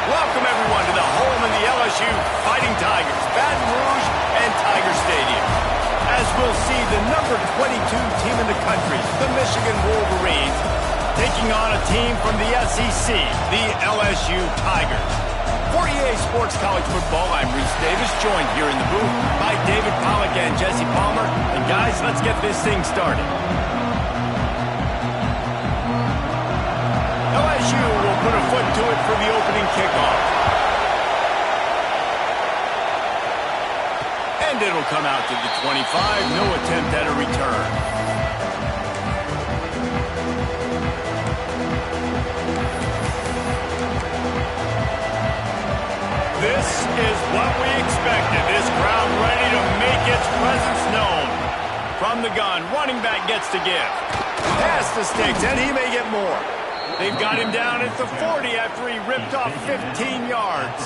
Welcome, everyone, to the home of the LSU Fighting Tigers, Baton Rouge and Tiger Stadium. As we'll see, the number 22 team in the country, the Michigan Wolverines, taking on a team from the SEC, the LSU Tigers. For EA Sports College Football, I'm Reese Davis, joined here in the booth by David Pollack and Jesse Palmer. And guys, let's get this thing started. LSU will put a foot to it for the opening kickoff. And it'll come out to the 25. No attempt at a return. This is what we expected. This crowd ready to make its presence known. From the gun, running back gets to give. Pass the sticks, and he may get more. They've got him down at the 40 after he ripped off 15 yards.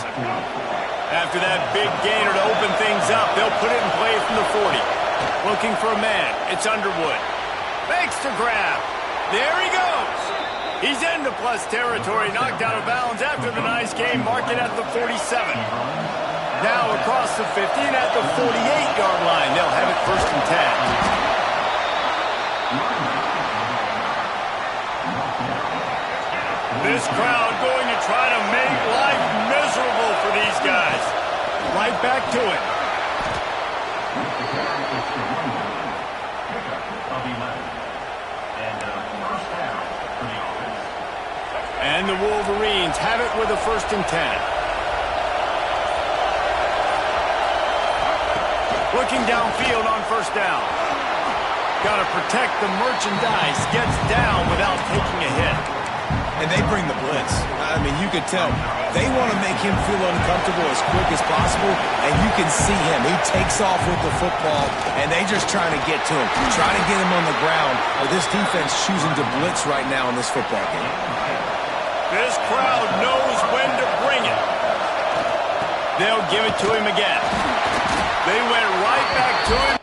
After that big gainer to open things up, they'll put it in play from the 40. Looking for a man. It's Underwood. Makes the grab. There he goes. He's into plus territory, knocked out of bounds after the nice game, marking at the 47. Now across the 50 and at the 48-yard line. They'll have it first and 10. This crowd going to try to make life miserable for these guys. Right back to it. And the Wolverines have it with a first and 10. Looking downfield on first down. Got to protect the merchandise. Gets down without taking a hit. And they bring the blitz. I mean, you could tell. They want to make him feel uncomfortable as quick as possible, and you can see him. He takes off with the football, and they just trying to get to him. Try to get him on the ground, or this defense choosing to blitz right now in this football game. This crowd knows when to bring it. They'll give it to him again. They went right back to him.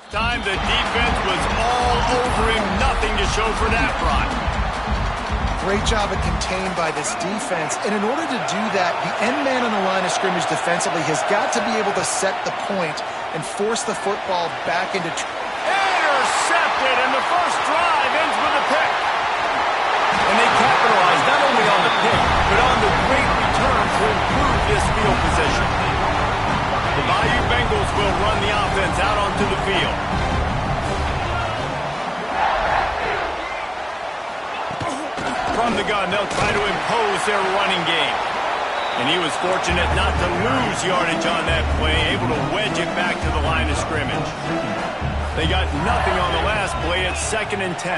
Time the defense was all over him. Nothing to show for that run. Great job of contained by this defense. And in order to do that, the end man on the line of scrimmage defensively has got to be able to set the point and force the football back into... Intercepted, and the first drive ends with a pick. And they capitalize not only on the pick, but on the great return to improve this field position. The Bayou Bengals will run the offense out onto the field. From the gun, they'll try to impose their running game. And he was fortunate not to lose yardage on that play, able to wedge it back to the line of scrimmage. They got nothing on the last play. It's 2nd and 10.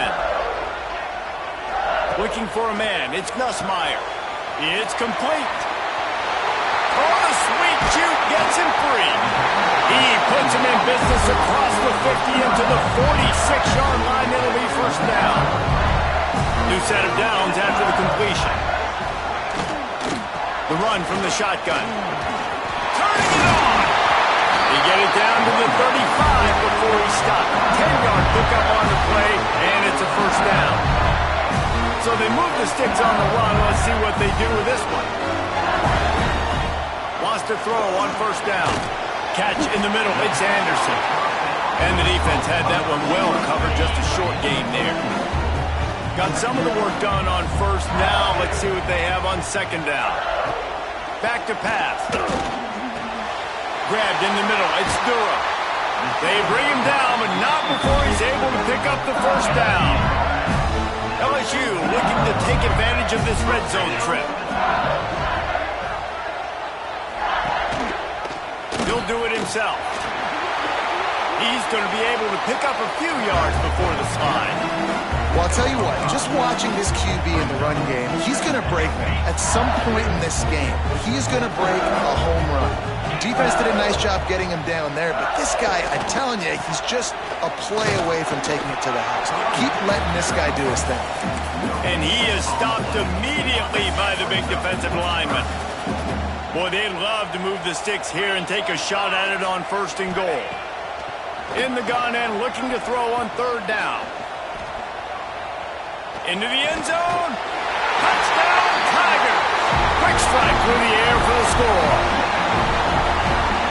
Looking for a man. It's Nussmeier. It's complete. Oh, the sweet juke gets him free. He puts him in business across the 50 into the 46-yard line. It'll be first down. New set of downs after the completion. The run from the shotgun. Turning it on. They get it down to the 35 before he stopped. 10-yard pickup on the play, and it's a first down. So they move the sticks on the run. Let's see what they do with this one. Wants to throw on first down. Catch in the middle. It's Anderson. And the defense had that one well covered. Just a short gain there. Got some of the work done on first. Now let's see what they have on second down. Back to pass. Grabbed in the middle. It's Durham. They bring him down, but not before he's able to pick up the first down. LSU looking to take advantage of this red zone trip. He'll do it himself. He's going to be able to pick up a few yards before the slide. Well, I'll tell you what, just watching this QB in the run game, he's going to break me. At some point in this game, he's going to break a home run. Defense did a nice job getting him down there, but this guy, I'm telling you, he's just a play away from taking it to the house. Keep letting this guy do his thing. And he is stopped immediately by the big defensive lineman. Boy, they'd love to move the sticks here and take a shot at it on 1st and goal. In the gun and looking to throw on 3rd down. Into the end zone. Touchdown, Tigers. Quick strike through the air for the score.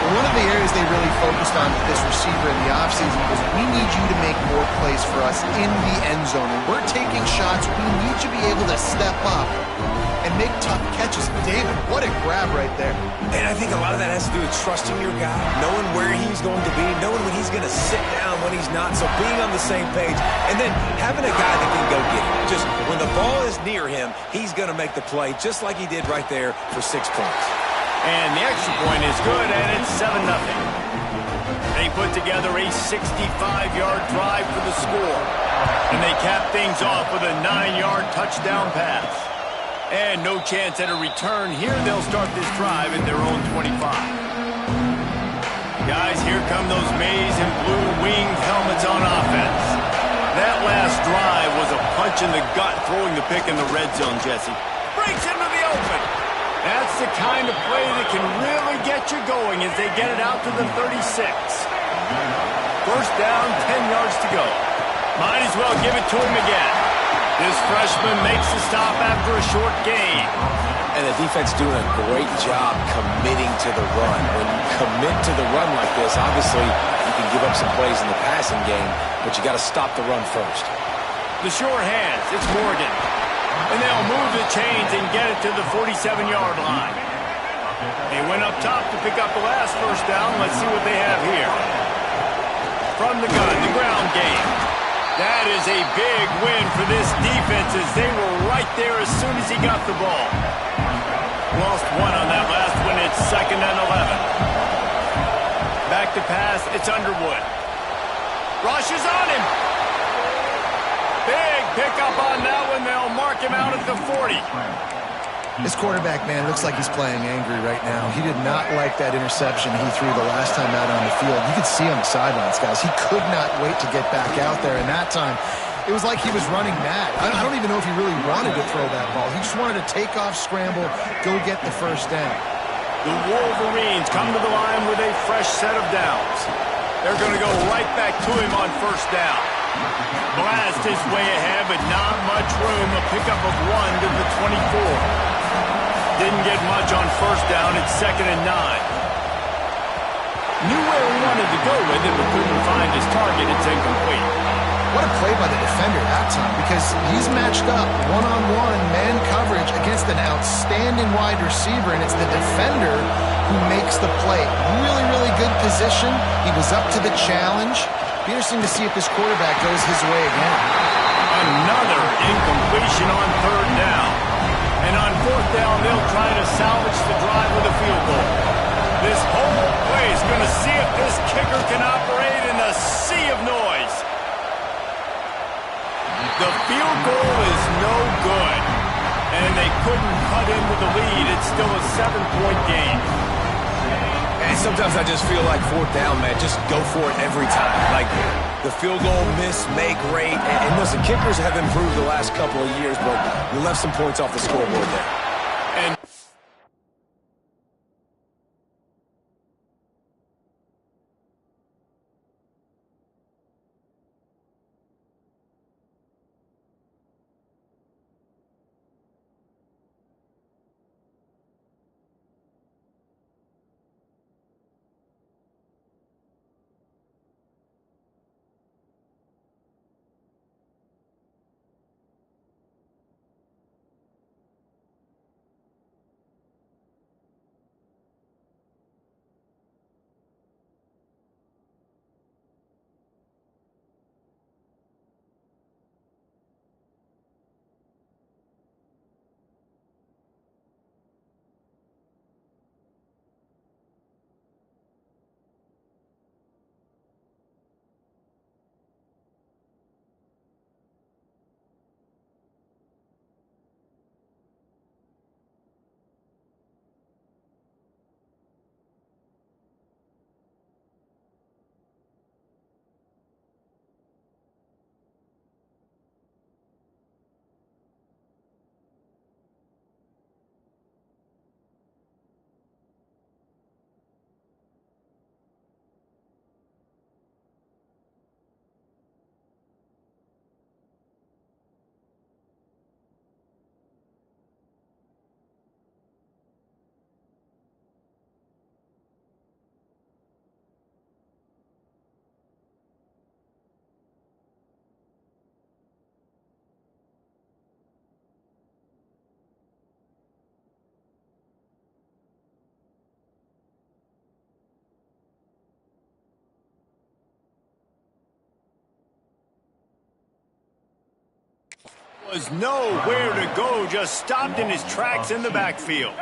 One of the areas they really focused on with this receiver in the offseason was we need you to make more plays for us in the end zone. And we're taking shots. We need you to be able to step up and make tough catches. David, what a grab right there. And I think a lot of that has to do with trusting your guy, knowing where he's going to be, knowing when he's going to sit down, when he's not, so being on the same page, and then having a guy that can go get it. Just when the ball is near him, he's going to make the play, just like he did right there for 6 points. And the extra point is good, and it's 7-0. They put together a 65-yard drive for the score, and they cap things off with a 9-yard touchdown pass. And no chance at a return. Here they'll start this drive at their own 25. Guys, here come those maize and blue winged helmets on offense. That last drive was a punch in the gut, throwing the pick in the red zone, Jesse. Breaks into the open. That's the kind of play that can really get you going as they get it out to the 36. First down, 10 yards to go. Might as well give it to him again. This freshman makes the stop after a short gain. And the defense doing a great job committing to the run. When you commit to the run like this, obviously you can give up some plays in the passing game, but you got to stop the run first. The sure hands, it's Morgan. And they'll move the chains and get it to the 47-yard line. They went up top to pick up the last first down. Let's see what they have here. From the gun, the ground game. That is a big win for this defense as they were right there as soon as he got the ball. Lost one on that last one. It's 2nd and 11. Back to pass. It's Underwood. Rush is on him. Big pickup on that one. They'll mark him out at the 40. This quarterback, man, looks like he's playing angry right now. He did not like that interception he threw the last time out on the field. You could see on the sidelines, guys. He could not wait to get back out there. And that time, it was like he was running mad. I don't even know if he really wanted to throw that ball. He just wanted to take off, scramble, go get the first down. The Wolverines come to the line with a fresh set of downs. They're going to go right back to him on first down. Blast his way ahead, but not much room. A pickup of 1 to the 24. Didn't get much on first down. It's 2nd and 9. Knew where he wanted to go with it, but couldn't find his target. It's incomplete. What a play by the defender that time, because he's matched up one-on-one man coverage against an outstanding wide receiver, and it's the defender who makes the play. Really, really good position. He was up to the challenge. Be interesting to see if this quarterback goes his way again. Another incompletion on 3rd down. And on 4th down, they'll try to salvage the drive with a field goal. This whole play is going to see if this kicker can operate in a sea of noise. The field goal is no good. And they couldn't cut in with the lead. It's still a 7-point game. And sometimes I just feel like 4th down, man, just go for it every time. Like, the field goal miss, make great. And listen, kickers have improved the last couple of years, but you left some points off the scoreboard there. And was nowhere to go, just stopped in his tracks in the backfield.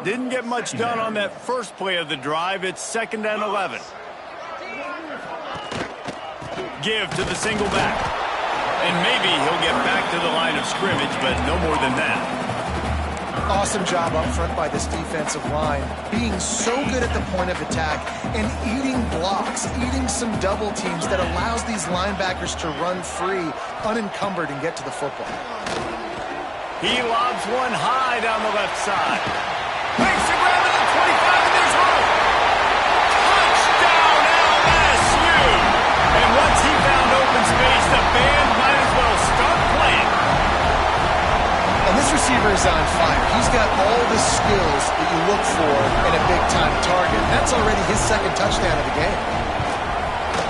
Didn't get much done on that first play of the drive. It's 2nd and 11. Give to the single back. And maybe he'll get back to the line of scrimmage, but no more than that. Awesome job up front by this defensive line, being so good at the point of attack and eating blocks, eating some double teams that allows these linebackers to run free, unencumbered, and get to the football. He lobs one high down the left side. Makes the grab at the 25, and there's room. Touchdown, LSU! And once he found open space, the band might as well start playing. And this receiver is on fire. He's got all the skills that you look for in a big-time target. That's already his 2nd touchdown of the game.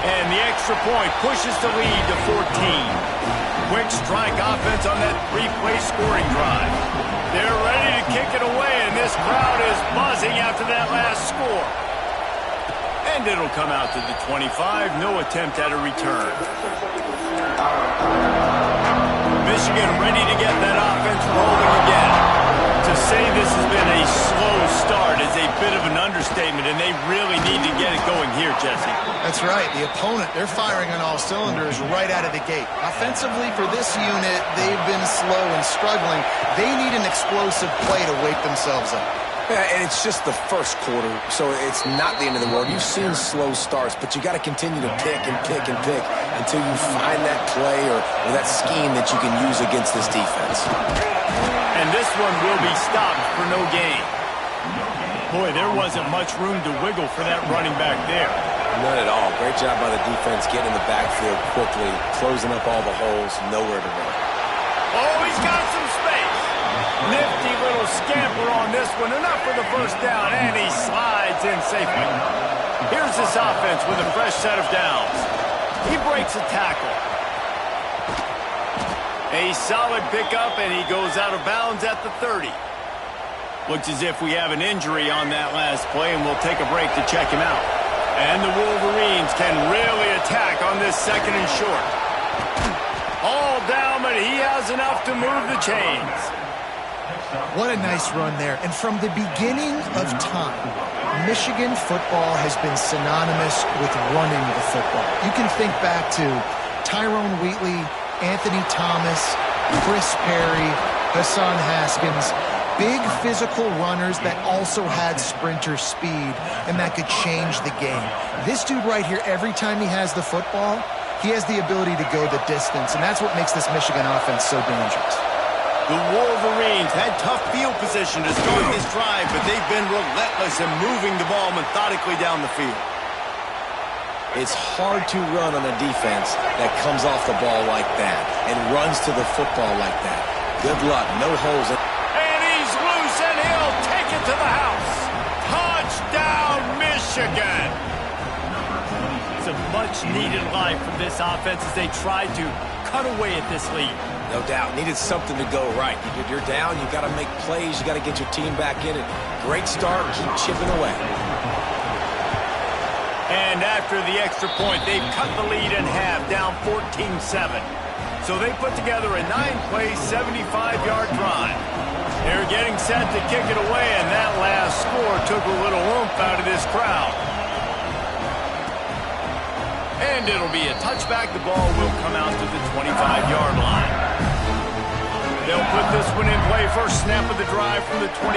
And the extra point pushes the lead to 14. Quick strike offense on that 3-play scoring drive. They're ready to kick it away, and this crowd is buzzing after that last score. And it'll come out to the 25. No attempt at a return. Michigan ready to get that offense rolling again. To say this has been a slow start is a bit of an understatement, and they really need to get it going here, Jesse. That's right. The opponent, they're firing on all cylinders right out of the gate. Offensively, for this unit, they've been slow and struggling. They need an explosive play to wake themselves up. Yeah, and it's just the first quarter, so it's not the end of the world. You've seen slow starts, but you got to continue to pick and pick and pick until you find that play or that scheme that you can use against this defense. And this one will be stopped for no gain. Boy, there wasn't much room to wiggle for that running back there. None at all. Great job by the defense getting in the backfield quickly, closing up all the holes, nowhere to run. Oh, he's got some space. Nifty little scamper on this one. Enough for the first down, and he slides in safely. Here's this offense with a fresh set of downs. He breaks a tackle. A solid pickup, and he goes out of bounds at the 30. Looks as if we have an injury on that last play, and we'll take a break to check him out. And the Wolverines can really attack on this second and short. All down, but he has enough to move the chains. What a nice run there. And from the beginning of time, Michigan football has been synonymous with running the football. You can think back to Tyrone Wheatley, Anthony Thomas, Chris Perry, Hassan Haskins. Big physical runners that also had sprinter speed and that could change the game. This dude right here, every time he has the football, he has the ability to go the distance, and that's what makes this Michigan offense so dangerous. The Wolverines had tough field position to start this drive, but they've been relentless in moving the ball methodically down the field. It's hard to run on a defense that comes off the ball like that and runs to the football like that. Good luck, no holes in. And he'll take it to the house. Touchdown, Michigan. It's a much-needed life from this offense as they tried to cut away at this lead. No doubt. Needed something to go right. You're down. You got to make plays. You got to get your team back in it. Great start. Keep chipping away. And after the extra point, they've cut the lead in half, down 14-7. So they put together a 9-play, 75-yard drive. They're getting set to kick it away, and that last score took a little oomph out of this crowd. And it'll be a touchback. The ball will come out to the 25-yard line. They'll put this one in play. First snap of the drive from the 25.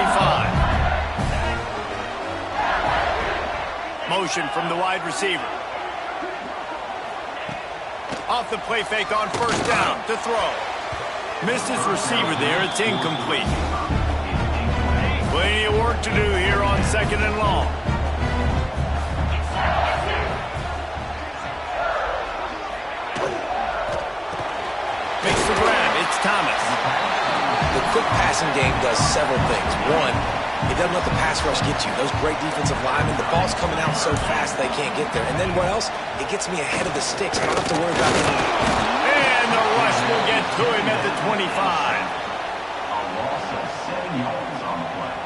Motion from the wide receiver. Off the play fake on first down to throw. Missed his receiver there. It's incomplete. Plenty of work to do here on second and long. Makes the grab. It's Thomas. The quick passing game does several things. One, it doesn't let the pass rush get you. Those great defensive linemen, the ball's coming out so fast they can't get there. And then what else? It gets me ahead of the sticks. I don't have to worry about anything. And the rush will get to him at the 25. A loss of 7 yards on the play.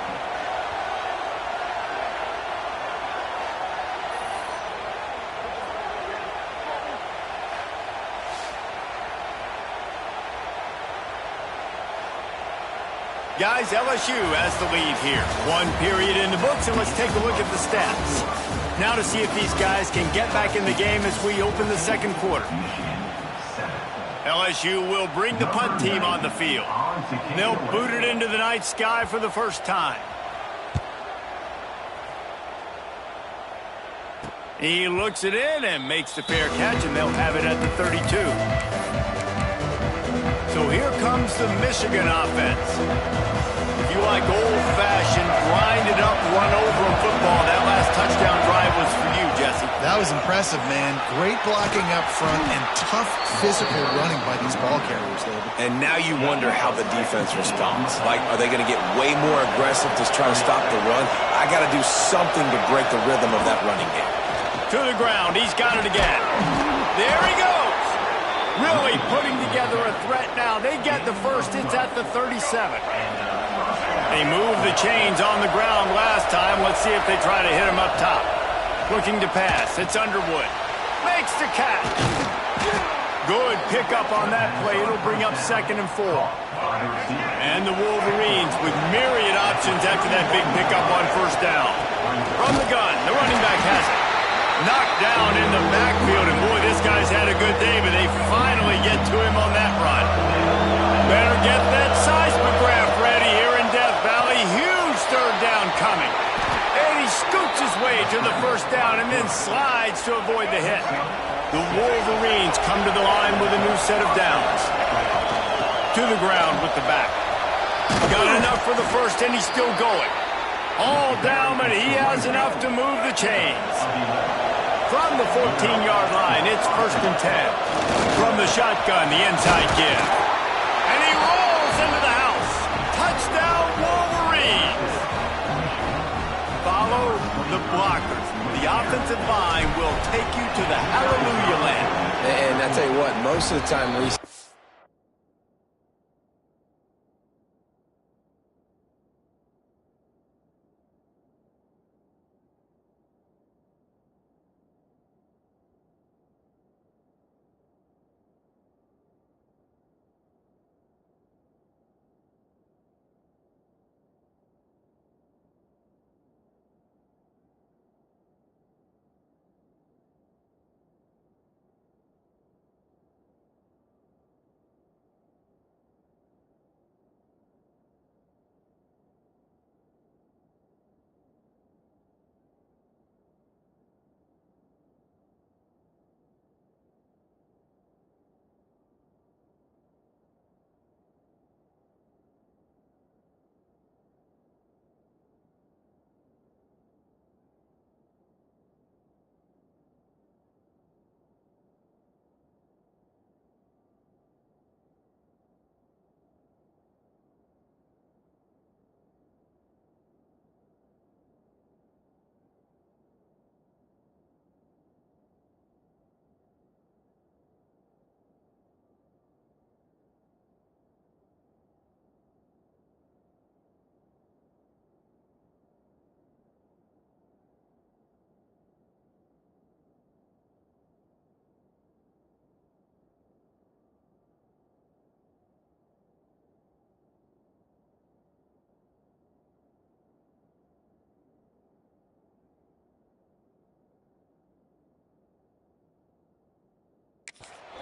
Guys, LSU has the lead here. One period in the books, and let's take a look at the stats. Now to see if these guys can get back in the game as we open the second quarter. LSU will bring the punt team on the field. They'll boot it into the night sky for the first time. He looks it in and makes the fair catch, and they'll have it at the 32. So here comes the Michigan offense. If you like old-fashioned, grind-it-up, run-over football, that last touchdown drive was for you, Jesse. That was impressive, man. Great blocking up front and tough physical running by these ball carriers, David. And now you wonder how the defense responds. Like, are they going to get way more aggressive to try to stop the run? I got to do something to break the rhythm of that running game. To the ground. He's got it again. There he goes. Really putting together a threat now. They get the first. It's at the 37. They moved the chains on the ground last time. Let's see if they try to hit him up top. Looking to pass. It's Underwood. Makes the catch. Good pickup on that play. It'll bring up 2nd and 4. And the Wolverines with myriad options after that big pickup on first down. From the gun, the running back has it. Knocked down in the backfield, and boy, this guy's had a good day, but they finally get to him on that run. Better get that seismograph ready here in Death Valley. Huge third down coming. And he scoots his way to the first down and then slides to avoid the hit. The Wolverines come to the line with a new set of downs. To the ground with the back. Got enough for the first, and he's still going. All down, but he has enough to move the chains. From the 14-yard line, it's 1st and 10. From the shotgun, the inside give. And he rolls into the house. Touchdown, Wolverines. Follow the blockers. The offensive line will take you to the hallelujah land. And I tell you what, most of the time, Reese,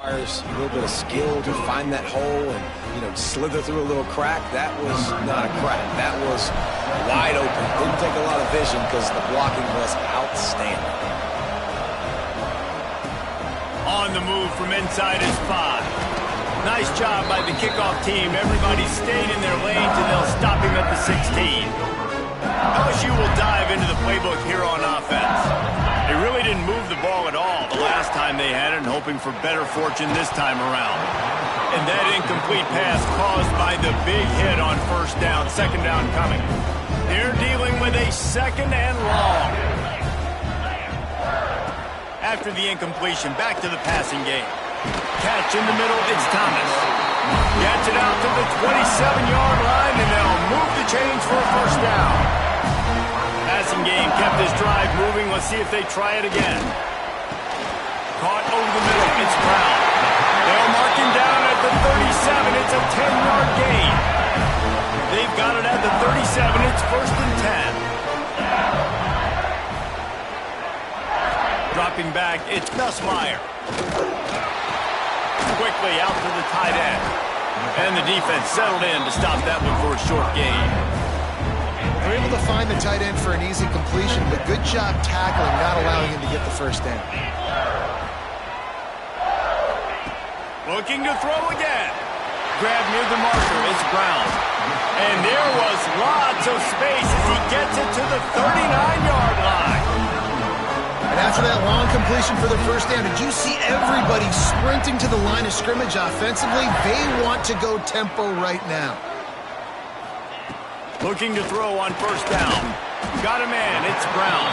requires a little bit of skill to find that hole and, slither through a little crack. That was not a crack. That was wide open. Didn't take a lot of vision because the blocking was outstanding. On the move from inside his 5. Nice job by the kickoff team. Everybody stayed in their lanes, and they'll stop him at the 16. LSU will dive into the playbook here on offense. They really didn't move the ball at all the last time they had it, and hoping for better fortune this time around. And that incomplete pass caused by the big hit on 1st down, 2nd down coming. They're dealing with a 2nd and long. After the incompletion, back to the passing game. Catch in the middle, it's Thomas. Gets it out to the 27-yard line, and they'll move the chains for a 1st down. Passing game kept his drive moving. Let's see if they try it again. Caught over the middle, it's Brown. They'll mark him down at the 37. It's a 10-yard gain. They've got it at the 37. It's 1st and 10. Dropping back, it's Nussmeier. Quickly out to the tight end. And the defense settled in to stop that one for a short gain. They're able to find the tight end for an easy completion, but good job tackling, not allowing him to get the 1st down. Looking to throw again. Grab near the marker, it's Brown. And there was lots of space as he gets it to the 39-yard line. And after that long completion for the 1st down, did you see everybody sprinting to the line of scrimmage offensively? They want to go tempo right now. Looking to throw on 1st down. Got a man, it's Brown.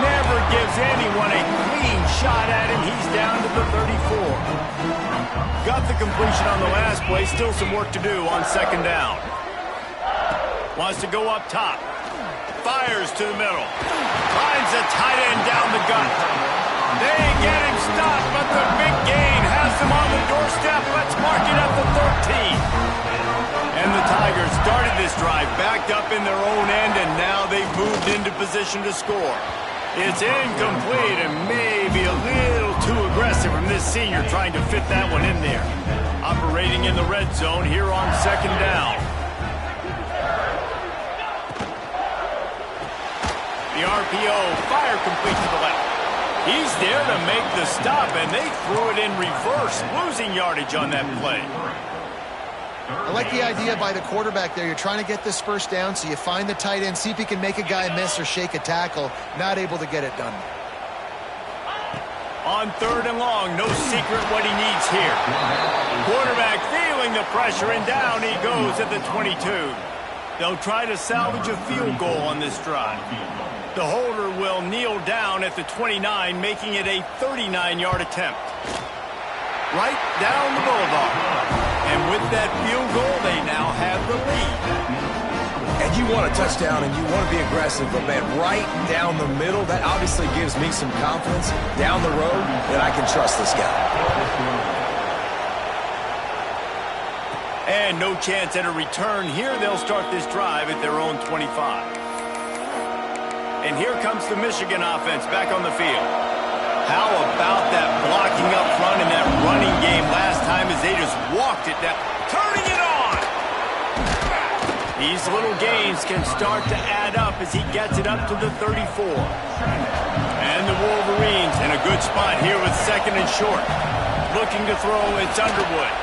Never gives anyone a clean shot at him. He's down to the 34. Got the completion on the last play. Still some work to do on 2nd down. Wants to go up top. Fires to the middle. Finds the tight end down the gut. They get him stopped, but the big gain has them on the doorstep. Let's mark it at the 13. And the Tigers started this drive backed up in their own end, and now they've moved into position to score. It's incomplete and maybe a little too aggressive from this senior trying to fit that one in there. Operating in the red zone here on 2nd down. The RPO, fire complete to the left. He's there to make the stop, and they threw it in reverse, losing yardage on that play. I like the idea by the quarterback there. You're trying to get this first down, so you find the tight end, see if he can make a guy miss or shake a tackle. Not able to get it done. On 3rd and long, no secret what he needs here. Quarterback feeling the pressure, and down he goes at the 22. They'll try to salvage a field goal on this drive. The holder will kneel down at the 29, making it a 39-yard attempt. Right down the boulevard. And with that field goal, they now have the lead. And you want a touchdown and you want to be aggressive, but man, right down the middle, that obviously gives me some confidence down the road that I can trust this guy. And no chance at a return here. They'll start this drive at their own 25. And here comes the Michigan offense back on the field. How about that blocking up front in that running game last time as they just walked it down, turning it on. These little gains can start to add up as he gets it up to the 34. And the Wolverines in a good spot here with 2nd and short. Looking to throw, it's Underwood.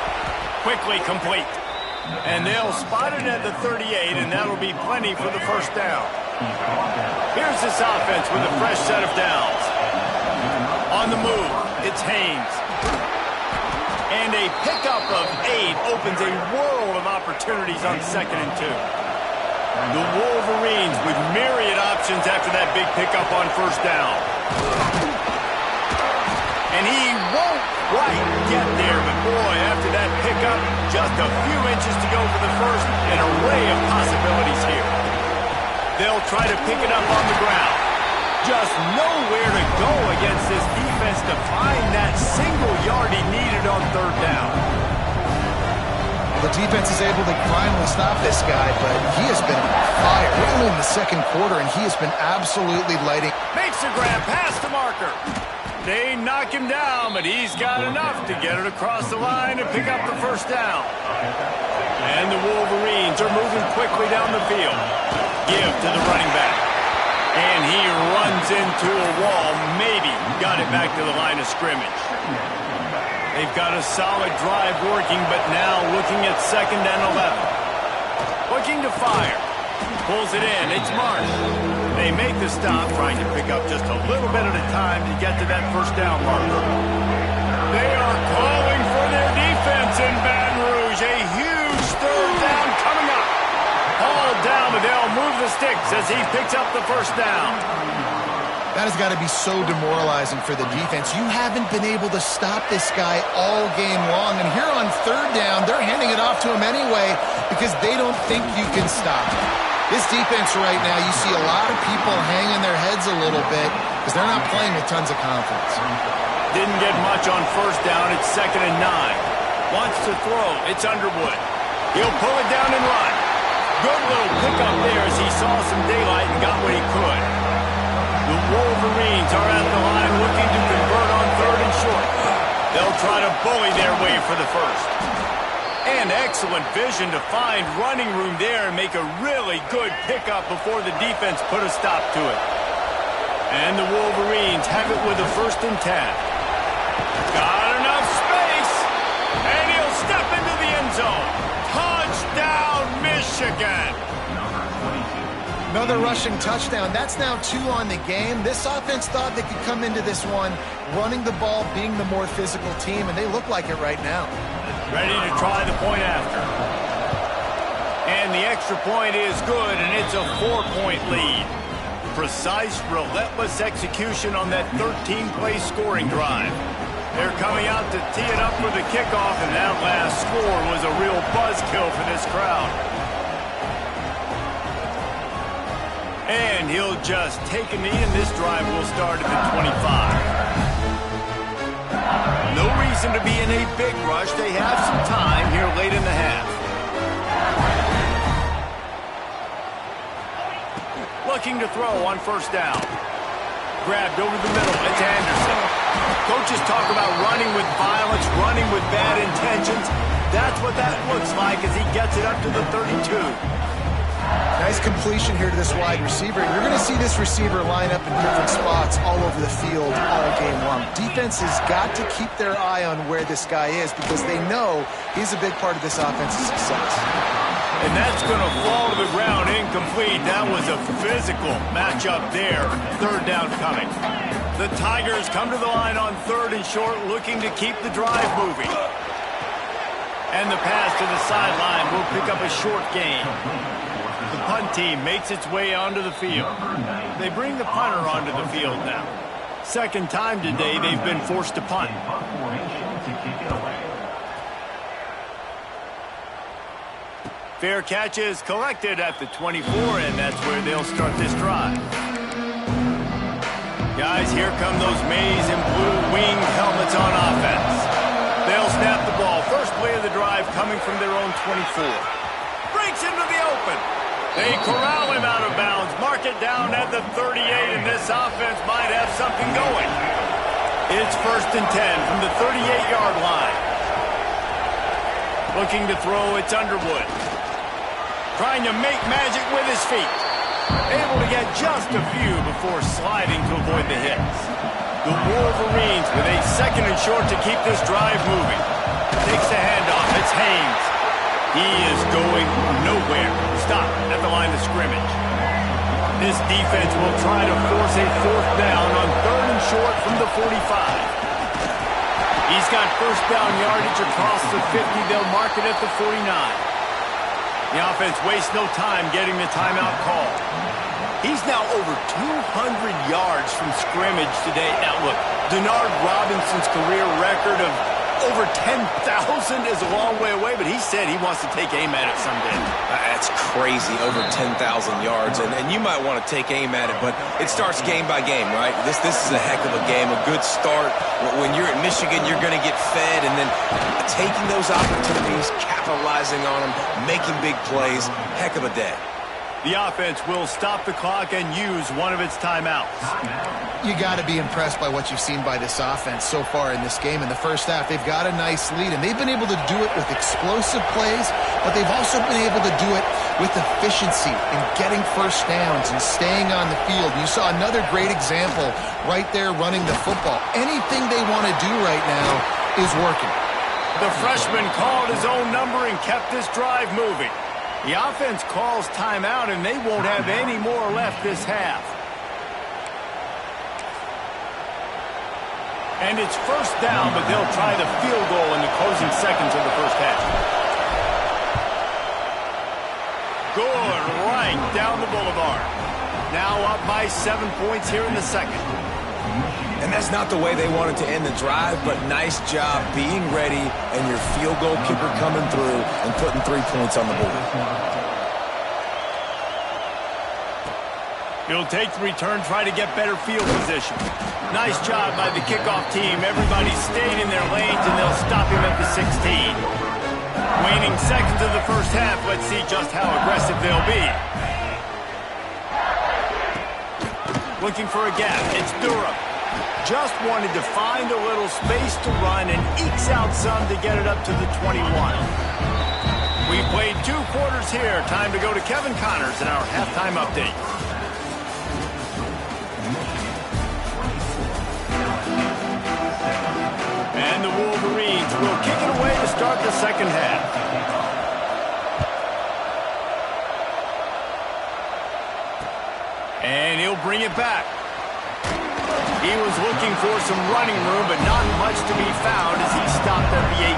Quickly complete. And they'll spot it at the 38, and that'll be plenty for the first down. Here's this offense with a fresh set of downs. On the move, it's Haynes. And a pickup of 8 opens a world of opportunities on 2nd and 2. The Wolverines with myriad options after that big pickup on first down. And he won't quite get there, but boy, after that pickup, just a few inches to go for the first, an array of possibilities here. They'll try to pick it up on the ground. Just nowhere to go against this defense to find that single yard he needed on 3rd down. The defense is able to finally stop this guy, but he has been on fire. We're only in the 2nd quarter, and he has been absolutely lighting. Makes the grab past the marker. They knock him down, but he's got enough to get it across the line and pick up the first down. And the Wolverines are moving quickly down the field. Give to the running back. And he runs into a wall, maybe got it back to the line of scrimmage. They've got a solid drive working, but now looking at 2nd and 11. Looking to fire. Pulls it in, it's Marsh. They make the stop, trying to pick up just a little bit at a time to get to that first down marker. They are calling for their defense in Baton Rouge. A huge 3rd down coming up. All down, but they'll move the sticks as he picks up the first down. That has got to be so demoralizing for the defense. You haven't been able to stop this guy all game long. And here on 3rd down, they're handing it off to him anyway because they don't think you can stop him. This defense right now, you see a lot of people hanging their heads a little bit because they're not playing with tons of confidence. Didn't get much on first down. It's 2nd and 9. Wants to throw. It's Underwood. He'll pull it down and run. Good little pickup there as he saw some daylight and got what he could. The Wolverines are at the line looking to convert on 3rd and short. They'll try to bully their way for the first. And excellent vision to find running room there and make a really good pickup before the defense put a stop to it. And the Wolverines have it with a 1st and 10. Got enough space. And he'll step into the end zone. Touchdown, Michigan. Another rushing touchdown. That's now 2 on the game. This offense thought they could come into this one running the ball, being the more physical team, and they look like it right now. Ready to try the point after. And the extra point is good, and it's a 4-point lead. Precise, relentless execution on that 13-play scoring drive. They're coming out to tee it up for the kickoff, and that last score was a real buzzkill for this crowd. And he'll just take a knee, and this drive will start at the 25. No reason to be in a big rush. They have some time here late in the half. Looking to throw on first down. Grabbed over the middle. It's Anderson. Coaches talk about running with violence, running with bad intentions. That's what that looks like as he gets it up to the 32. Nice completion here to this wide receiver. You're going to see this receiver line up in different spots all over the field all game long. Defense has got to keep their eye on where this guy is because they know he's a big part of this offense's success. And that's going to fall to the ground incomplete. That was a physical matchup there. Third down coming. The Tigers come to the line on 3rd and short, looking to keep the drive moving. And the pass to the sideline will pick up a short gain. The punt team makes its way onto the field. They bring the punter onto the field now. Second time today they've been forced to punt. Fair catch is collected at the 24, and that's where they'll start this drive. Guys, here come those maize and blue winged helmets on offense. They'll snap the ball. First play of the drive coming from their own 24. Breaks into the open. They corral him out of bounds. Mark it down at the 38, and this offense might have something going. It's 1st and 10 from the 38-yard line. Looking to throw, it's Underwood. Trying to make magic with his feet. Able to get just a few before sliding to avoid the hits. The Wolverines with a 2nd and short to keep this drive moving. Takes the handoff. It's Haynes. He is going nowhere. Stop at the line of scrimmage. This defense will try to force a 4th down on 3rd and short from the 45. He's got first down yardage across the 50. They'll mark it at the 49. The offense wastes no time getting the timeout call. He's now over 200 yards from scrimmage today. Now, look, Denard Robinson's career record of over 10,000 is a long way away, but he said he wants to take aim at it someday. That's crazy, over 10,000 yards, and you might want to take aim at it, but it starts game by game, right? This is a heck of a game, a good start. When you're at Michigan, you're going to get fed, and then taking those opportunities, capitalizing on them, making big plays, heck of a day. The offense will stop the clock and use one of its timeouts. You got to be impressed by what you've seen by this offense so far in this game. In the first half, they've got a nice lead, and they've been able to do it with explosive plays, but they've also been able to do it with efficiency and getting first downs and staying on the field. You saw another great example right there running the football. Anything they want to do right now is working. The freshman called his own number and kept this drive moving. The offense calls timeout, and they won't have any more left this half. And it's first down, but they'll try the field goal in the closing seconds of the first half. Good right down the boulevard. Now up by 7 points here in the second. And that's not the way they wanted to end the drive, but nice job being ready and your field goal kicker coming through and putting 3 points on the board. He'll take the return, try to get better field position. Nice job by the kickoff team. Everybody stayed in their lanes, and they'll stop him at the 16. Waning seconds of the first half. Let's see just how aggressive they'll be. Looking for a gap. It's Durham. Just wanted to find a little space to run and ekes out some to get it up to the 21. We played 2 quarters here. Time to go to Kevin Connors in our halftime update. And the Wolverines will kick it away to start the second half. And he'll bring it back. He was looking for some running room, but not much to be found as he stopped at the 18.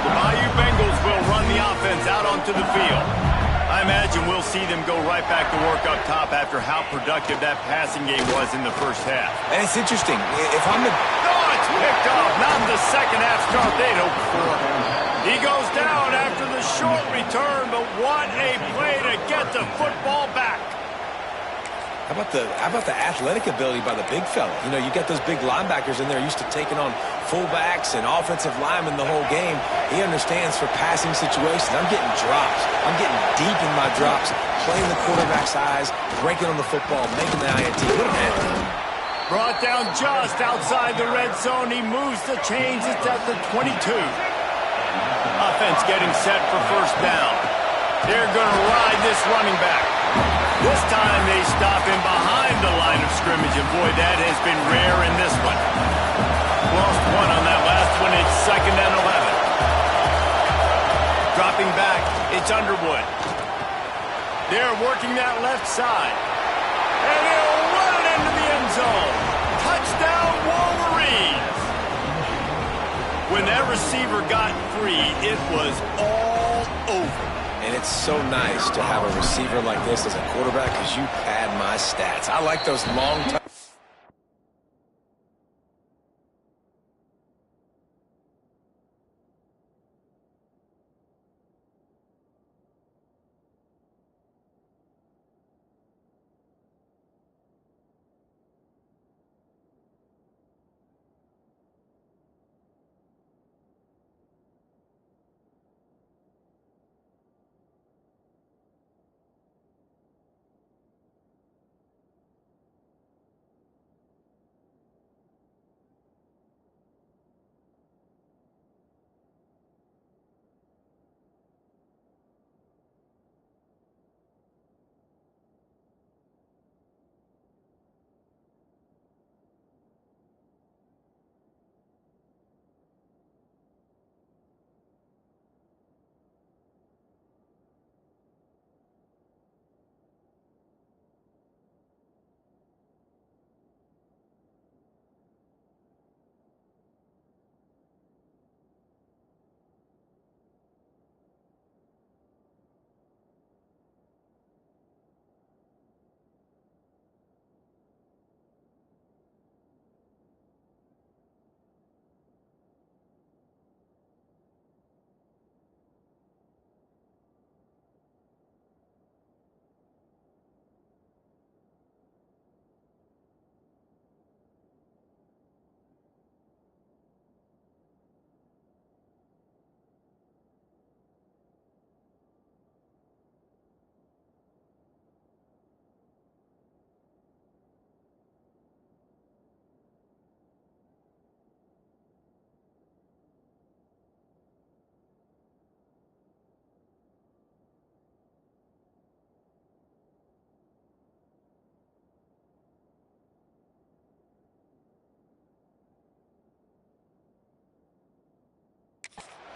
The Bayou Bengals will run the offense out onto the field. I imagine we'll see them go right back to work up top after how productive that passing game was in the first half. And it's interesting. If I'm the... Oh, it's picked off. Not the second half start they'd hoped for. He goes down after the short return, but what a play to get the football back. How about the athletic ability by the big fella? You know, you got those big linebackers in there used to taking on fullbacks and offensive linemen the whole game. He understands for passing situations. I'm getting drops. I'm getting deep in my drops, playing the quarterback's eyes, breaking on the football, making the INT. What an athlete. Brought down just outside the red zone. He moves the chains. It's at the 22. Offense getting set for first down. They're going to ride this running back. This time they stop him behind the line of scrimmage, and boy, that has been rare in this one. Lost one on that last one. It's 2nd and 11. Dropping back, it's Underwood. They're working that left side. And he'll run it into the end zone. Touchdown, Wolverines. When that receiver got free, it was all over. And it's so nice to have a receiver like this as a quarterback because you pad my stats. I like those long time.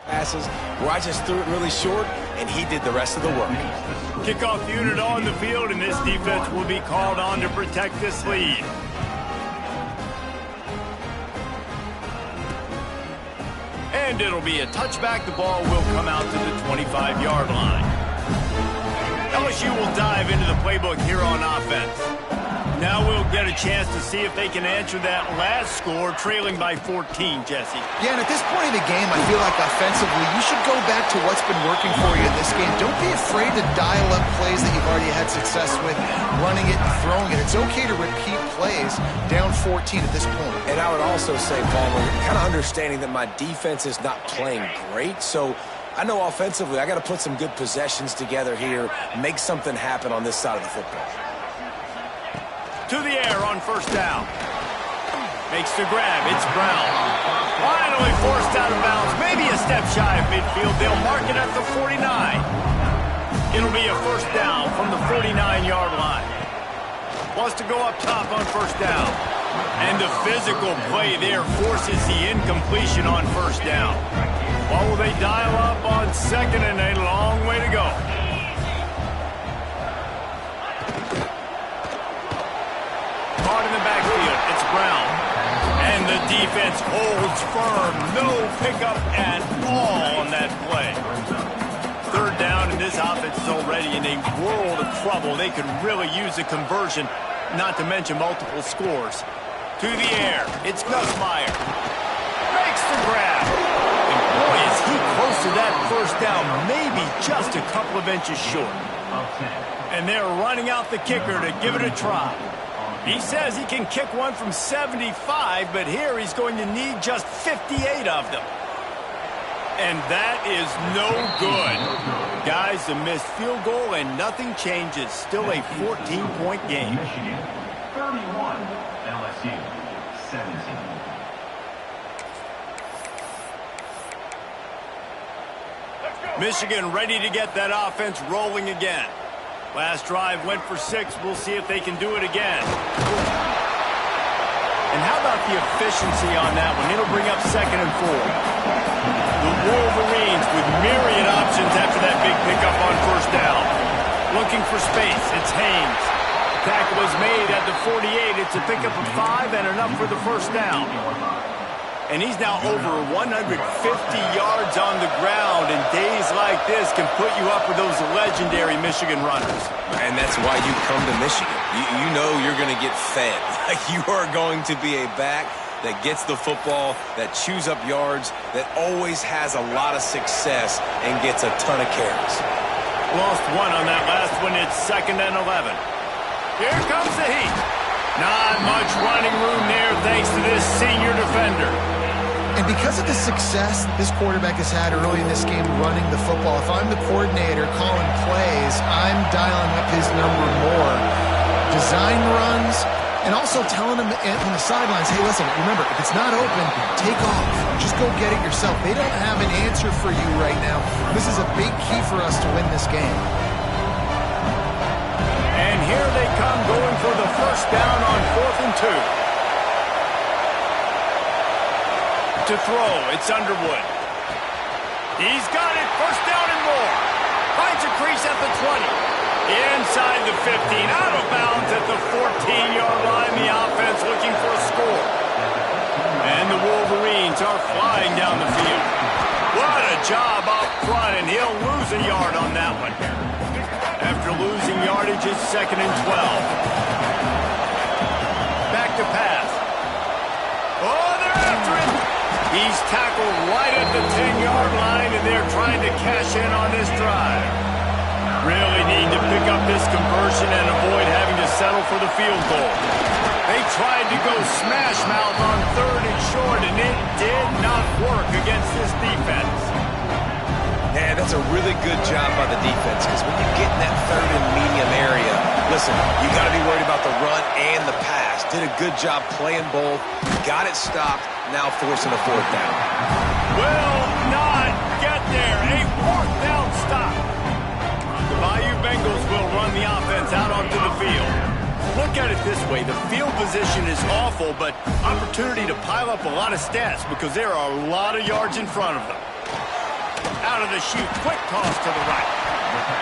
Passes where I just threw it really short, and he did the rest of the work. Kickoff unit on the field, and this defense will be called on to protect this lead. And it'll be a touchback. The ball will come out to the 25-yard line. LSU will dive into the playbook here on offense. Now we'll get a chance to see if they can answer that last score, trailing by 14, Jesse. Yeah, and at this point in the game, I feel like offensively, you should go back to what's been working for you in this game. Don't be afraid to dial up plays that you've already had success with, running it and throwing it. It's okay to repeat plays down 14 at this point. And I would also say, Palmer, kind of understanding that my defense is not playing great, so I know offensively I got to put some good possessions together here, make something happen on this side of the football. To the air on first down. Makes the grab. It's Brown. Finally forced out of bounds. Maybe a step shy of midfield. They'll mark it at the 49. It'll be a first down from the 49-yard line. Wants to go up top on first down. And the physical play there forces the incompletion on first down. What will they dial up on 2nd and a long way to go? Caught in the backfield, it's Brown. And the defense holds firm. No pickup at all on that play. 3rd down, and this offense is already in a world of trouble. They could really use a conversion, not to mention multiple scores. To the air, it's Nussmeier. Makes the grab. And boy, is he close to that first down, maybe just a couple of inches short. And they're running out the kicker to give it a try. He says he can kick one from 75, but here he's going to need just 58 of them. And that is no good. Guys, a missed field goal and nothing changes. Still a 14-point game. 31, LSU 17. Let's go. Michigan ready to get that offense rolling again. Last drive went for 6. We'll see if they can do it again. And how about the efficiency on that one? It'll bring up 2nd and 4. The Wolverines with myriad options after that big pickup on 1st down. Looking for space. It's Haynes. Tackle was made at the 48. It's a pickup of 5 and enough for the 1st down. And he's now over 150 yards on the ground, and days like this can put you up with those legendary Michigan runners. And that's why you come to Michigan. You know you're going to get fed. You are going to be a back that gets the football, that chews up yards, that always has a lot of success and gets a ton of carries. Lost 1 on that last one. It's 2nd and 11. Here comes the heat. Not much running room there thanks to this senior defender. And because of the success this quarterback has had early in this game running the football, if I'm the coordinator calling plays, I'm dialing up his number more. Design runs, and also telling him on the sidelines, hey, listen, remember, if it's not open, take off. Just go get it yourself. They don't have an answer for you right now. This is a big key for us to win this game. And here they come going for the 1st down on 4th and 2. To throw, it's Underwood. He's got it, 1st down and more. Finds a crease at the 20. Inside the 15, out of bounds at the 14-yard line. The offense looking for a score. And the Wolverines are flying down the field. What a job up front, and he'll lose a yard on that one. After losing yardage, it's 2nd and 12. Back to pass. Oh, they're after it. He's tackled right at the 10-yard line, and they're trying to cash in on this drive. Really need to pick up this conversion and avoid having to settle for the field goal. They tried to go smash mouth on 3rd and short, and it did not work against this defense. Yeah, that's a really good job by the defense, because when you get in that 3rd and medium area, listen, you got to be worried about the run and the pass. Did a good job playing both, got it stopped, now forcing a 4th down. Will not get there. A 4th down stop. The Bayou Bengals will run the offense out onto the field. Look at it this way. The field position is awful, but opportunity to pile up a lot of stats because there are a lot of yards in front of them. Out of the chute, quick toss to the right.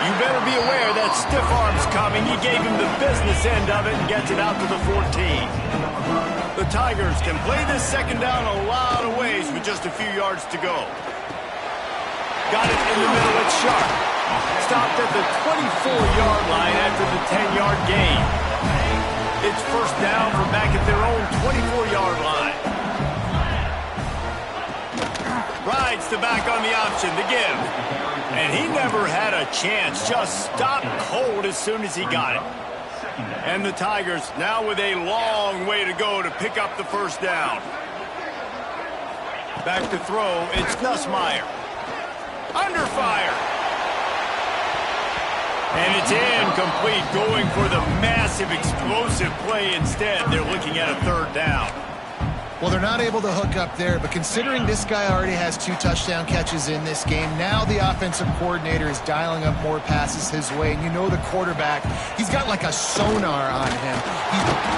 You better be aware that stiff arm's coming. He gave him the business end of it and gets it out to the 14. The Tigers can play this 2nd down a lot of ways with just a few yards to go. Got it in the middle, it's Sharp. Stopped at the 24-yard line after the 10-yard gain. It's 1st down from back at their own 24-yard line. Rides the back on the option, the give. And he never had a chance, just stopped cold as soon as he got it. And the Tigers now with a long way to go to pick up the 1st down. Back to throw, it's Nussmeier. Under fire. And it's incomplete, going for the massive explosive play instead. They're looking at a 3rd down. Well, they're not able to hook up there, but considering this guy already has 2 touchdown catches in this game, now the offensive coordinator is dialing up more passes his way. And you know the quarterback, he's got like a sonar on him.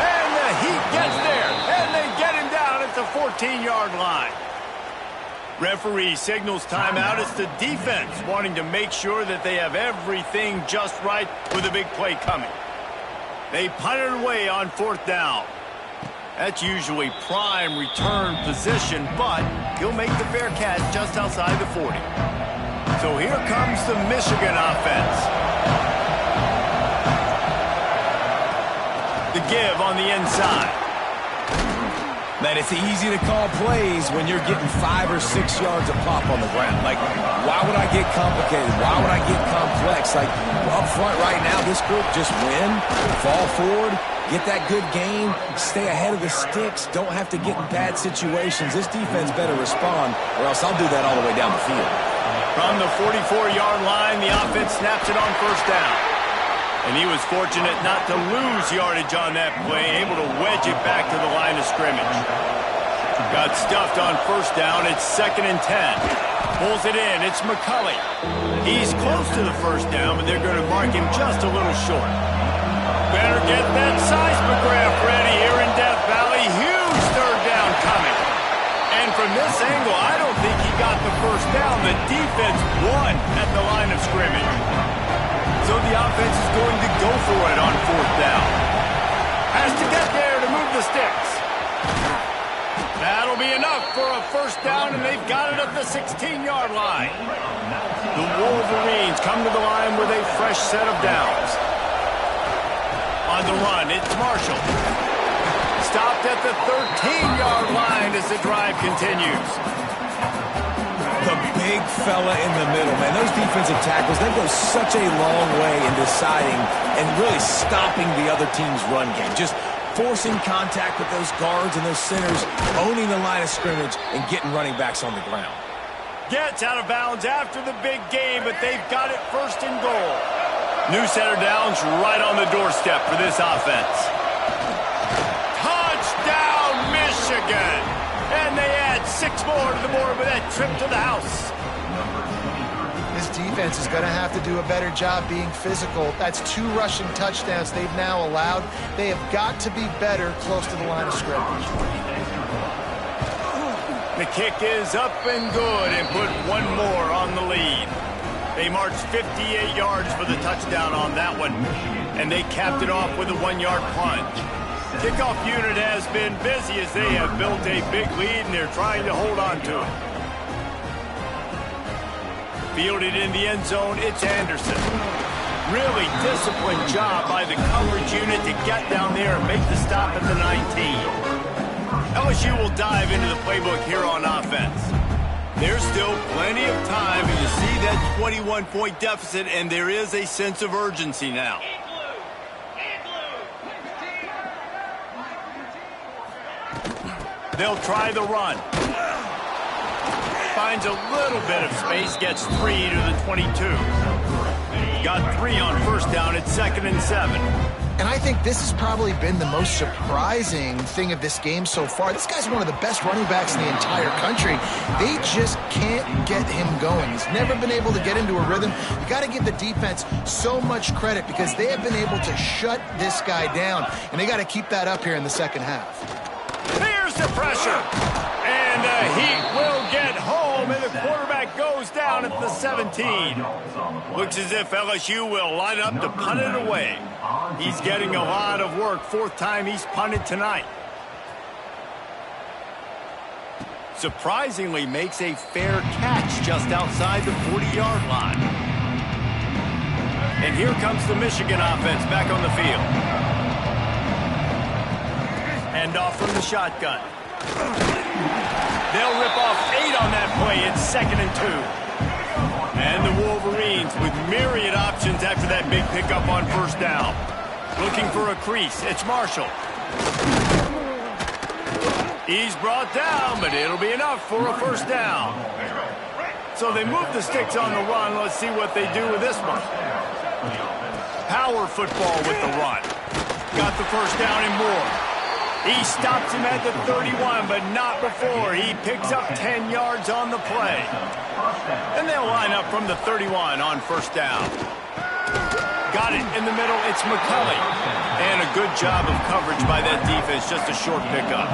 And the heat gets there, and they get him down at the 14-yard line. Referee signals timeout. It's the defense wanting to make sure that they have everything just right with a big play coming. They punt it away on 4th down. That's usually prime return position, but he'll make the fair catch just outside the 40. So here comes the Michigan offense. The give on the inside. Man, it's easy to call plays when you're getting 5 or 6 yards a pop on the ground. Like, why would I get complicated? Why would I get complex? Like, up front right now, this group just win, fall forward, get that good game, stay ahead of the sticks, don't have to get in bad situations. This defense better respond, or else I'll do that all the way down the field. From the 44-yard line, the offense snaps it on 1st down. And he was fortunate not to lose yardage on that play, able to wedge it back to the line of scrimmage. Got stuffed on first down. It's 2nd and 10. Pulls it in. It's McCulley. He's close to the first down, but they're going to mark him just a little short. Better get that seismograph ready here in Death Valley. Huge third down coming. And from this angle, I don't think he got the first down. The defense won at the line of scrimmage. So the offense is going to go for it on 4th down. Has to get there to move the sticks. That'll be enough for a first down, and they've got it at the 16-yard line. The Wolverines come to the line with a fresh set of downs. On the run, it's Marshall. Stopped at the 13-yard line as the drive continues. The big fella in the middle, man. Those defensive tackles, they go such a long way in deciding and really stopping the other team's run game. Just forcing contact with those guards and those centers, owning the line of scrimmage, and getting running backs on the ground. Gets out of bounds after the big game, but they've got it 1st and goal. New set of downs right on the doorstep for this offense. Touchdown, Michigan! And they add 6 more to the board with that trip to the house. This defense is going to have to do a better job being physical. That's 2 rushing touchdowns they've now allowed. They have got to be better close to the line of scrimmage. The kick is up and good and put 1 more on the lead. They marched 58 yards for the touchdown on that one, and they capped it off with a 1-yard plunge. Kickoff unit has been busy as they have built a big lead, and they're trying to hold on to it. Fielded in the end zone, it's Anderson. Really disciplined job by the coverage unit to get down there and make the stop at the 19. LSU will dive into the playbook here on offense. There's still plenty of time, and you see that 21-point deficit, and there is a sense of urgency now. They'll try the run. Finds a little bit of space, gets 3 to the 22. Got 3 on first down at 2nd and 7. And I think this has probably been the most surprising thing of this game so far. This guy's one of the best running backs in the entire country. They just can't get him going. He's never been able to get into a rhythm. You got to give the defense so much credit because they have been able to shut this guy down, and they got to keep that up here in the second half. Here's the pressure. And the Heat will get home, and the quarterback goes down at the 17. Looks as if LSU will line up to punt it away. He's getting a lot of work. 4th time he's punted tonight. Surprisingly makes a fair catch just outside the 40-yard line. And here comes the Michigan offense back on the field. Hand off from the shotgun. They'll rip off 8 on that play. It's 2nd and 2. And the Wolverines with myriad options after that big pickup on first down. Looking for a crease. It's Marshall. He's brought down, but it'll be enough for a first down. So they move the sticks on the run. Let's see what they do with this one. Power football with the run. Got the first down and more. He stops him at the 31, but not before. He picks up 10 yards on the play. And they'll line up from the 31 on first down. Got it in the middle. It's McCulley. And a good job of coverage by that defense. Just a short pickup.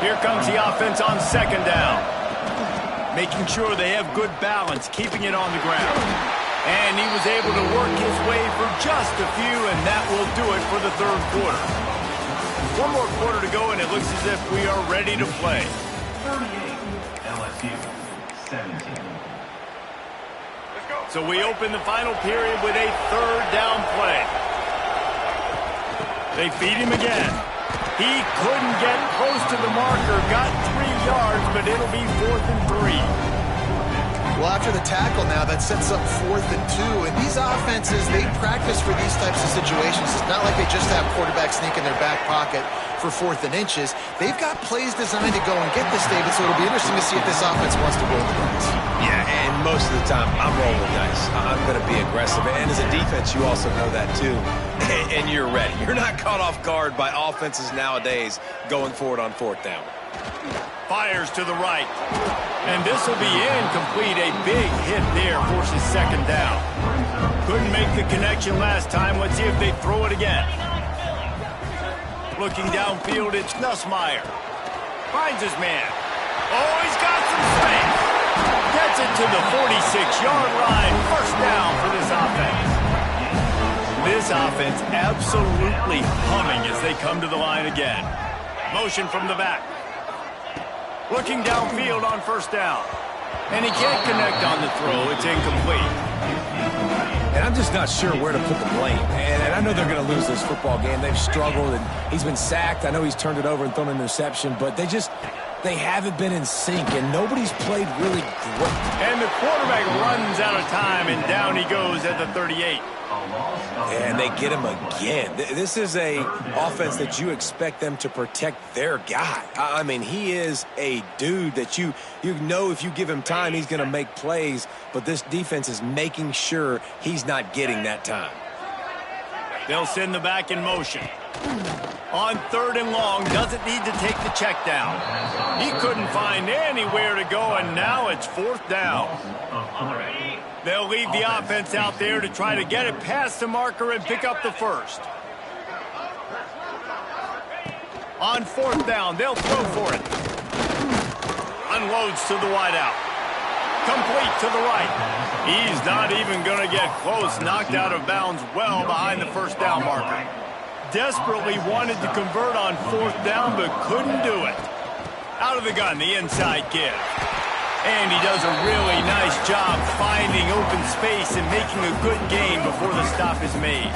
Here comes the offense on 2nd down. Making sure they have good balance, keeping it on the ground. And he was able to work his way for just a few, and that will do it for the 3rd quarter. 1 more quarter to go, and it looks as if we are ready to play. 38, LSU, 17. So we open the final period with a 3rd down play. They feed him again. He couldn't get close to the marker, got 3 yards, but it'll be 4th and 3. Well, after the tackle now, that sets up 4th and 2. And these offenses, they practice for these types of situations. It's not like they just have quarterbacks sneak in their back pocket for 4th and inches. They've got plays designed to go and get this, David, so it'll be interesting to see if this offense wants to roll the dice. Yeah, and most of the time, I'm rolling the dice. I'm going to be aggressive. And as a defense, you also know that too. And you're ready. You're not caught off guard by offenses nowadays going forward on 4th down. Fires to the right. And this will be incomplete. A big hit there forces second down. Couldn't make the connection last time. Let's see if they throw it again. Looking downfield, it's Nussmeier. Finds his man. Oh, he's got some space. Gets it to the 46-yard line. First down for this offense. This offense absolutely humming as they come to the line again. Motion from the back. Looking downfield on first down. And he can't connect on the throw. It's incomplete. And I'm just not sure where to put the blame. And I know they're going to lose this football game. They've struggled, and he's been sacked. I know he's turned it over and thrown an interception, but they haven't been in sync, and nobody's played really great. And the quarterback runs out of time, and down he goes at the 38. And they get him again. This is a offense that you expect them to protect their guy. I mean, he is a dude that you know if you give him time, he's going to make plays, but this defense is making sure he's not getting that time. They'll send the back in motion. On third and long, doesn't need to take the check down. He couldn't find anywhere to go, and now it's fourth down. They'll leave the offense out there to try to get it past the marker and pick up the first. On fourth down, they'll throw for it. Unloads to the wideout. Complete to the right. He's not even going to get close. Knocked out of bounds well behind the first down marker. Desperately wanted to convert on fourth down, but couldn't do it. Out of the gun, the inside give. And he does a really nice job finding open space and making a good gain before the stop is made.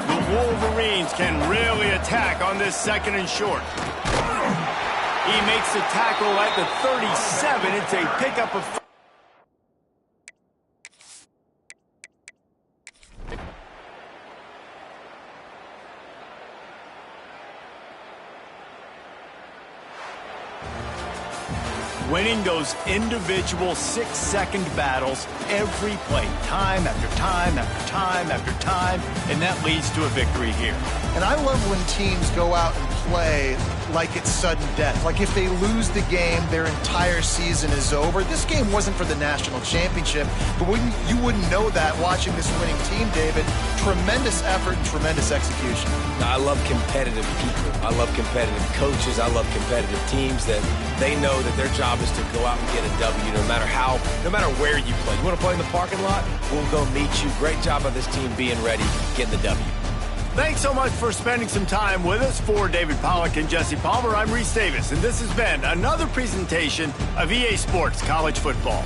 The Wolverines can really attack on this second and short. He makes the tackle at the 37. It's a pickup of... winning those individual 6-second battles every play, time after time after time after time, and that leads to a victory here. And I love when teams go out and play like it's sudden death. Like if they lose the game, their entire season is over. This game wasn't for the national championship, but you wouldn't know that watching this winning team, David. Tremendous effort and tremendous execution. I love competitive people. I love competitive coaches. I love competitive teams that they know that their job is to go out and get a W no matter where you play. You want to play in the parking lot? We'll go meet you. Great job of this team being ready, getting the W. Thanks so much for spending some time with us. For David Pollack and Jesse Palmer, I'm Reese Davis, and this has been another presentation of EA Sports College Football.